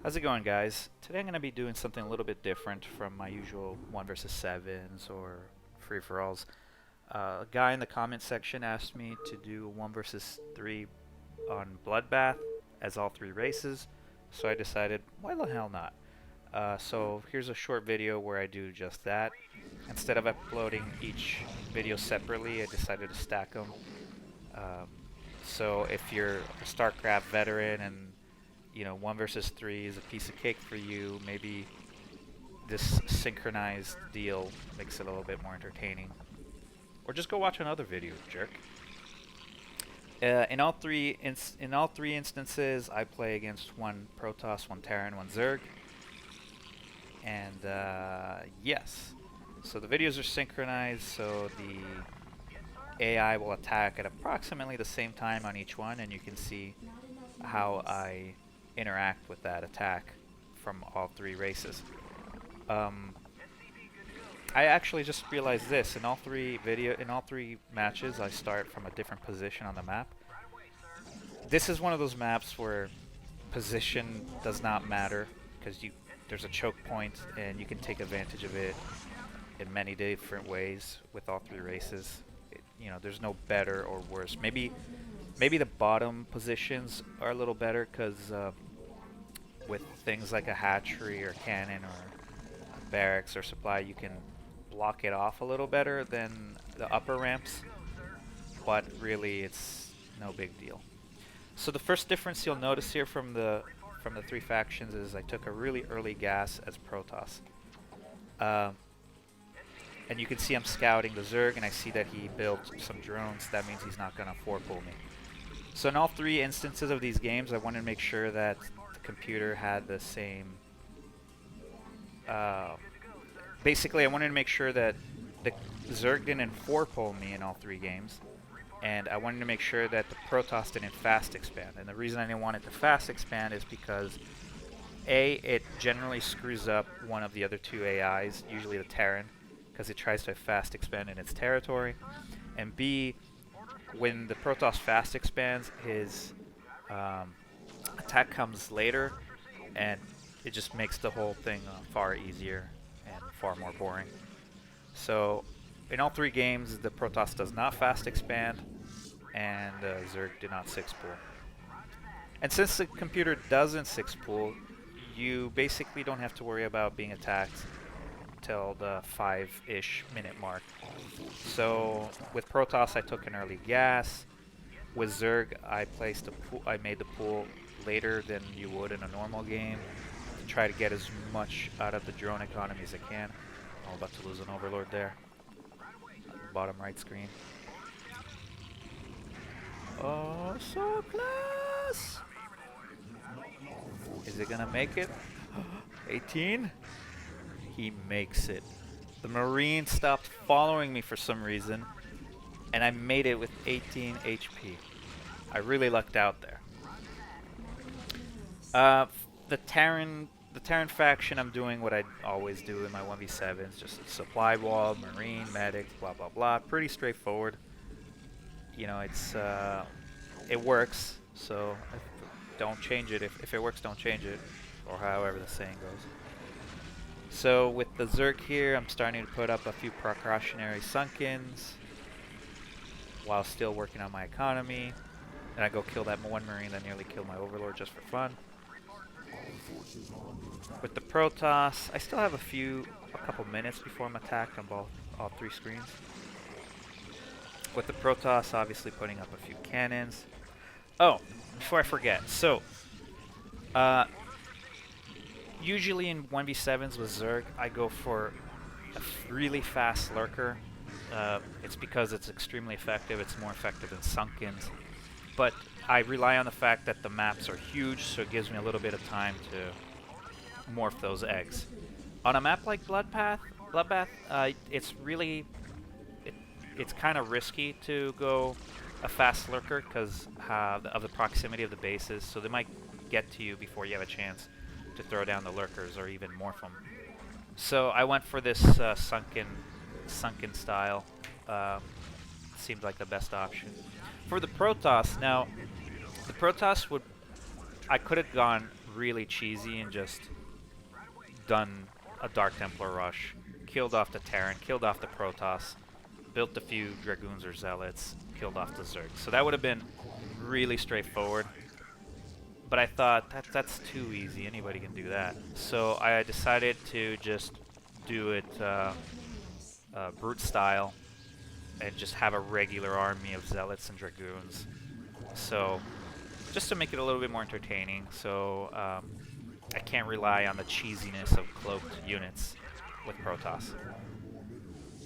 How's it going, guys? Today I'm going to be doing something a little bit different from my usual 1 versus 7s or free-for-alls. A guy in the comment section asked me to do 1 versus 3 on Bloodbath as all 3 races, so I decided, why the hell not? So here's a short video where I do just that. Instead of uploading each video separately, I decided to stack them. So if you're a StarCraft veteran and 1 versus 3 is a piece of cake for you, maybe this synchronized deal makes it a little bit more entertaining. Or just go watch another video, jerk. In all three instances, I play against one Protoss, one Terran, one Zerg. And yes, so the videos are synchronized, so the AI will attack at approximately the same time on each one, and you can see how I interact with that attack from all 3 races. I actually just realized this. In all three matches, I start from a different position on the map. This is one of those maps where position does not matter, because there's a choke point and you can take advantage of it in many different ways with all 3 races. There's no better or worse. Maybe the bottom positions are a little better, because with things like a hatchery or cannon or barracks or supply, you can block it off a little better than the upper ramps, but really it's no big deal. So the first difference you'll notice here from the 3 factions is I took a really early gas as Protoss. And you can see I'm scouting the Zerg, and I see that he built some drones. That means he's not going to 4-pull me. So in all 3 instances of these games, I wanted to make sure that the computer had the same... basically, I wanted to make sure that the Zerg didn't 4-pull me in all 3 games. And I wanted to make sure that the Protoss didn't fast expand. And the reason I didn't want it to fast expand is because A, it generally screws up one of the other 2 AIs, usually the Terran, because it tries to fast expand in its territory. And B, when the Protoss fast expands, his attack comes later, and it just makes the whole thing far easier and far more boring. So in all 3 games, the Protoss does not fast expand, and Zerg do not 6-pull. And since the computer doesn't 6-pull, you basically don't have to worry about being attacked till the 5-ish minute mark. So with Protoss, I took an early gas. With Zerg, I made the pool later than you would in a normal game to try to get as much out of the drone economy as I can. I'm about to lose an Overlord there. Bottom right screen. Oh, so close! Is it gonna make it? 18? He makes it. The Marine stopped following me for some reason, and I made it with 18 HP. I really lucked out there. The Terran faction, I'm doing what I always do in my 1v7s, just a supply wall, Marine, medic, blah blah blah. Pretty straightforward. It works, so don't change it. If it works, don't change it, or however the saying goes. So with the Zerg here, I'm starting to put up a few precautionary sunkins while still working on my economy. And I go kill that one Marine that nearly killed my Overlord just for fun. With the Protoss, I still have a couple minutes before I'm attacked on all 3 screens. With the Protoss, obviously putting up a few cannons. Oh, before I forget, so usually in 1v7s with Zerg, I go for a really fast lurker. It's because it's extremely effective. It's more effective than Sunkins. But I rely on the fact that the maps are huge, so it gives me a little bit of time to morph those eggs. On a map like Bloodbath, it's kind of risky to go a fast lurker because of the proximity of the bases, so they might get to you before you have a chance to throw down the lurkers or even morph them. So I went for this sunken style. Seemed like the best option. For the Protoss, now, the Protoss I could have gone really cheesy and just done a Dark Templar rush, killed off the Terran, killed off the Protoss, built a few Dragoons or Zealots, killed off the Zerg. So that would have been really straightforward. But I thought that's too easy. Anybody can do that. So I decided to just do it brute style and just have a regular army of Zealots and Dragoons. So just to make it a little bit more entertaining. So I can't rely on the cheesiness of cloaked units with Protoss.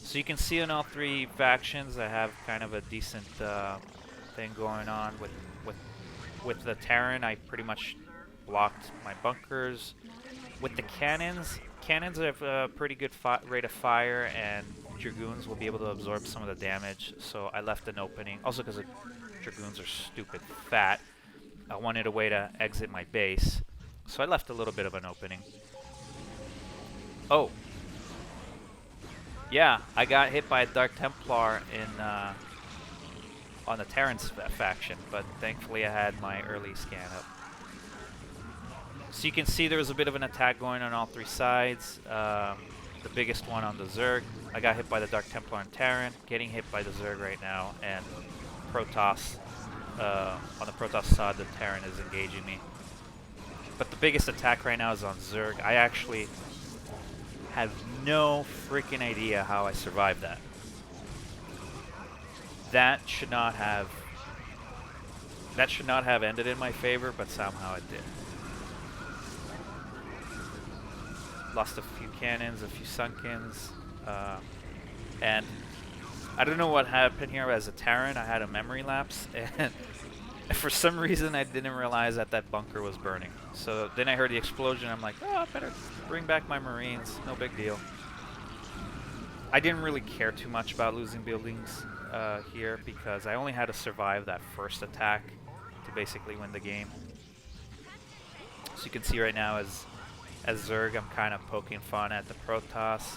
So you can see in all three factions I have kind of a decent thing going on. With the Terran, I pretty much blocked my bunkers. With the cannons have a pretty good rate of fire, and Dragoons will be able to absorb some of the damage, so I left an opening. Also because the Dragoons are stupid fat, I wanted a way to exit my base, so I left a little bit of an opening. Oh. Yeah, I got hit by a Dark Templar on the Terran's faction, but thankfully I had my early scan up. So you can see there was a bit of an attack going on all three sides. The biggest one on the Zerg. I got hit by the Dark Templar and Terran, getting hit by the Zerg right now, and Protoss. On the Protoss side, the Terran is engaging me. But the biggest attack right now is on Zerg. I actually have no freaking idea how I survived that. That should not have ended in my favor, but somehow it did. Lost a few cannons, a few Sunkens, and I don't know what happened here. As a Terran, I had a memory lapse, and for some reason I didn't realize that that bunker was burning. So then I heard the explosion. I'm like, oh, I better bring back my Marines. No big deal. I didn't really care too much about losing buildings here because I only had to survive that first attack to basically win the game. So you can see right now as Zerg, I'm kind of poking fun at the Protoss,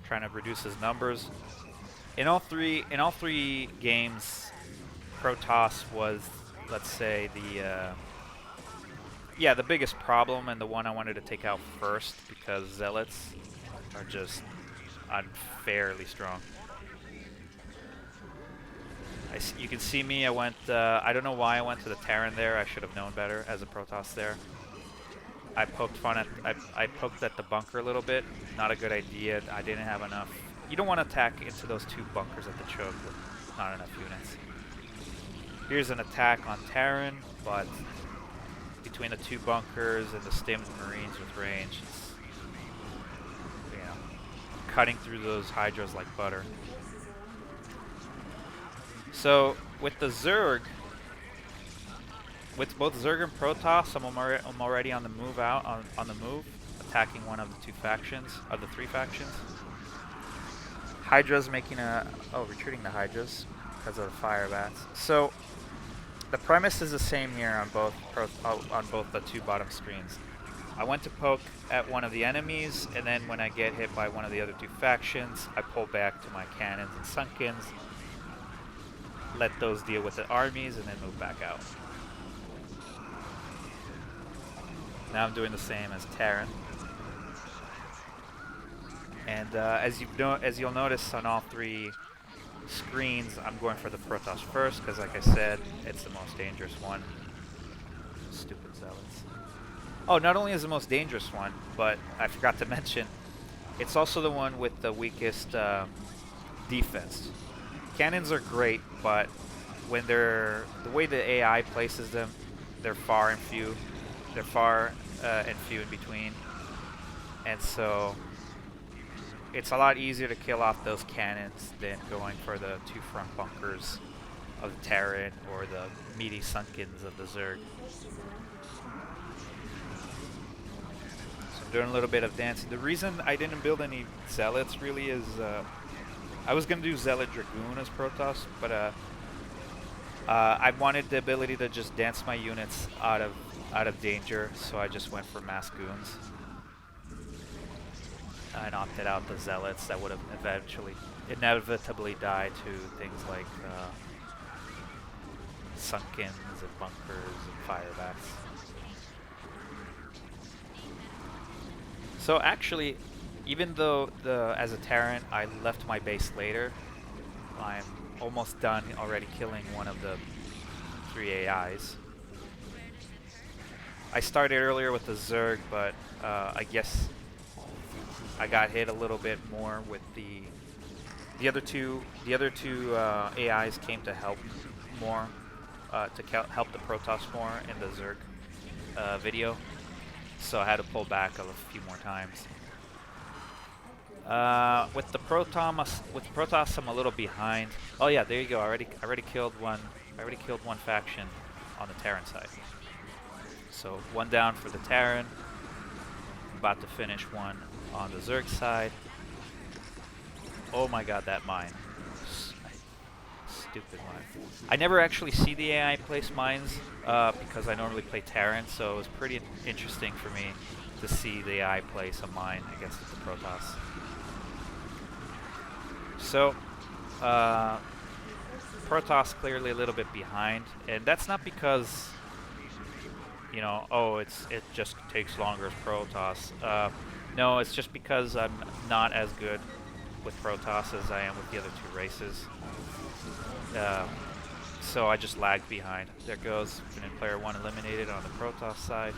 trying to reduce his numbers. In all three games, Protoss was, let's say, the biggest problem and the one I wanted to take out first because Zealots are just unfairly strong. You can see me. I went. I don't know why I went to the Terran there. I should have known better as a Protoss there. I poked fun at. I poked at the bunker a little bit. Not a good idea. I didn't have enough. You don't want to attack into those two bunkers at the choke with not enough units. Here's an attack on Terran, but between the two bunkers and the stimmed Marines with range, it's, cutting through those Hydras like butter. So with the Zerg, with both Zerg and Protoss, I'm already on the move on the move, attacking one of the two factions of the three factions. Hydra's making retreating the Hydras because of the fire bats. So the premise is the same here on both the two bottom screens. I went to poke at one of the enemies, and then when I get hit by one of the other two factions, I pull back to my cannons and Sunkens, let those deal with the armies, and then move back out. Now I'm doing the same as Terran. And as you'll notice on all three screens, I'm going for the Protoss first because, like I said, it's the most dangerous one. Stupid Zealots. Oh, not only is the most dangerous one, but I forgot to mention, it's also the one with the weakest defense. Cannons are great, but when the way the AI places them, they're far and few. They're far and few in between, and so it's a lot easier to kill off those cannons than going for the two front bunkers of the Terran or the meaty Sunkens of the Zerg. So I'm doing a little bit of dancing. The reason I didn't build any Zealots really is I was going to do Zealot Dragoon as Protoss, but I wanted the ability to just dance my units out of danger, so I just went for mass goons. And opted out the Zealots that would have inevitably died to things like Sunkens and bunkers and fire bats. So actually, even though as a Terran I left my base later, I'm almost done already killing one of the 3 AIs. I started earlier with the Zerg, but I guess I got hit a little bit more with the other two. The other two AIs came to help more, to help the Protoss more in the Zerg video, so I had to pull back a few more times. With the Protoss, I'm a little behind. Oh yeah, there you go. I already killed one. I already killed one faction on the Terran side. So 1 down for the Terran. About to finish one on the Zerg side. Oh my god, that mine. Stupid mine. I never actually see the AI place mines because I normally play Terran, so it was pretty interesting for me to see the AI place a mine against the Protoss. So, Protoss clearly a little bit behind, and that's not because, you know, oh, it just takes longer as Protoss. No, it's just because I'm not as good with Protoss as I am with the other 2 races. So I just lagged behind. There goes player 1 eliminated on the Protoss side.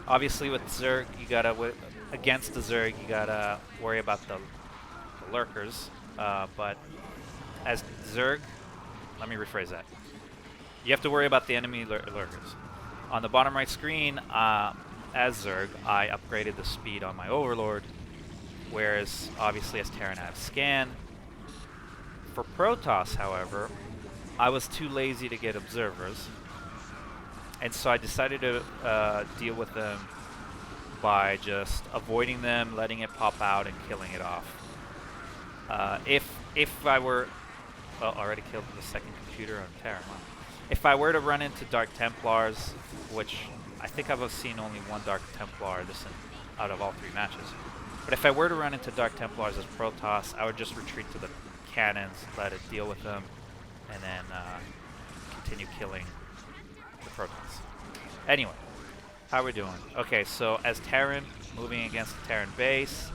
Obviously with Zerg, you gotta against the Zerg, you gotta worry about the lurkers. But as Zerg, let me rephrase that. You have to worry about the enemy lurkers. On the bottom right screen, as Zerg, I upgraded the speed on my Overlord, whereas obviously as Terran I have scan. For Protoss, however, I was too lazy to get observers, and so I decided to deal with them by just avoiding them, letting it pop out, and killing it off. If I were, well, already killed the second computer on Terran. If I were to run into Dark Templars, which I think I've seen only 1 Dark Templar out of all 3 matches, but if I were to run into Dark Templars as Protoss, I would just retreat to the cannons, let it deal with them, and then continue killing the Protoss. Anyway, how are we doing? Okay, so as Terran, moving against the Terran base,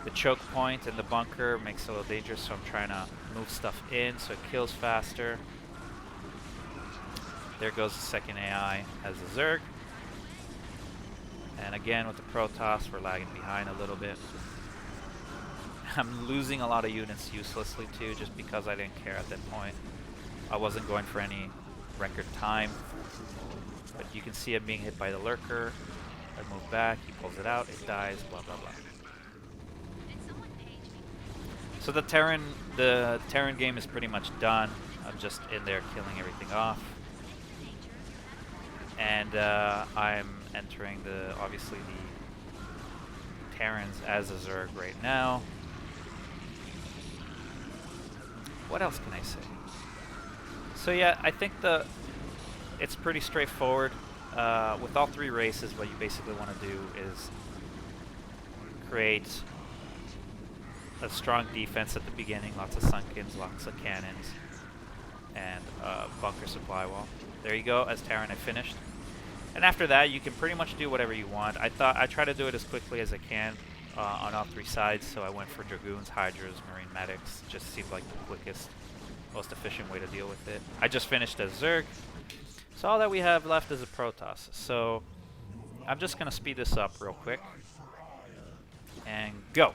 the choke point in the bunker makes it a little dangerous, so I'm trying to move stuff in so it kills faster. There goes the second AI as the Zerg. And again with the Protoss, we're lagging behind a little bit. I'm losing a lot of units uselessly too, just because I didn't care at that point. I wasn't going for any record time. But you can see I'm being hit by the lurker. I move back, he pulls it out, it dies, blah blah blah. So the Terran game is pretty much done. I'm just in there killing everything off. And I'm entering obviously the Terrans as a Zerg right now. What else can I say? So yeah, I think it's pretty straightforward. With all 3 races, what you basically want to do is create a strong defense at the beginning, lots of Sunkens, lots of cannons, and bunker supply wall. There you go, as Terran I finished. And after that, you can pretty much do whatever you want. I try to do it as quickly as I can on all 3 sides, so I went for Dragoons, Hydras, Marine Medics. Just seemed like the quickest, most efficient way to deal with it. I just finished as Zerg, so all that we have left is a Protoss. So I'm just going to speed this up real quick. And go!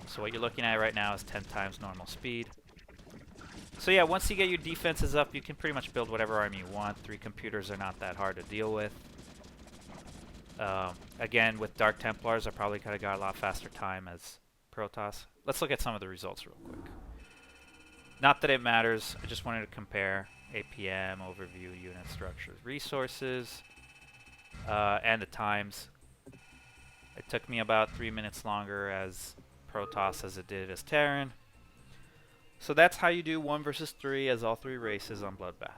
So what you're looking at right now is 10 times normal speed. So yeah, once you get your defenses up, you can pretty much build whatever army you want. 3 computers are not that hard to deal with. Again, with Dark Templars, I probably could have got a lot faster time as Protoss. Let's look at some of the results real quick. Not that it matters, I just wanted to compare APM, overview, unit structures, resources, and the times. It took me about 3 minutes longer as Protoss as it did as Terran. So that's how you do 1 versus 3 as all 3 races on Bloodbath.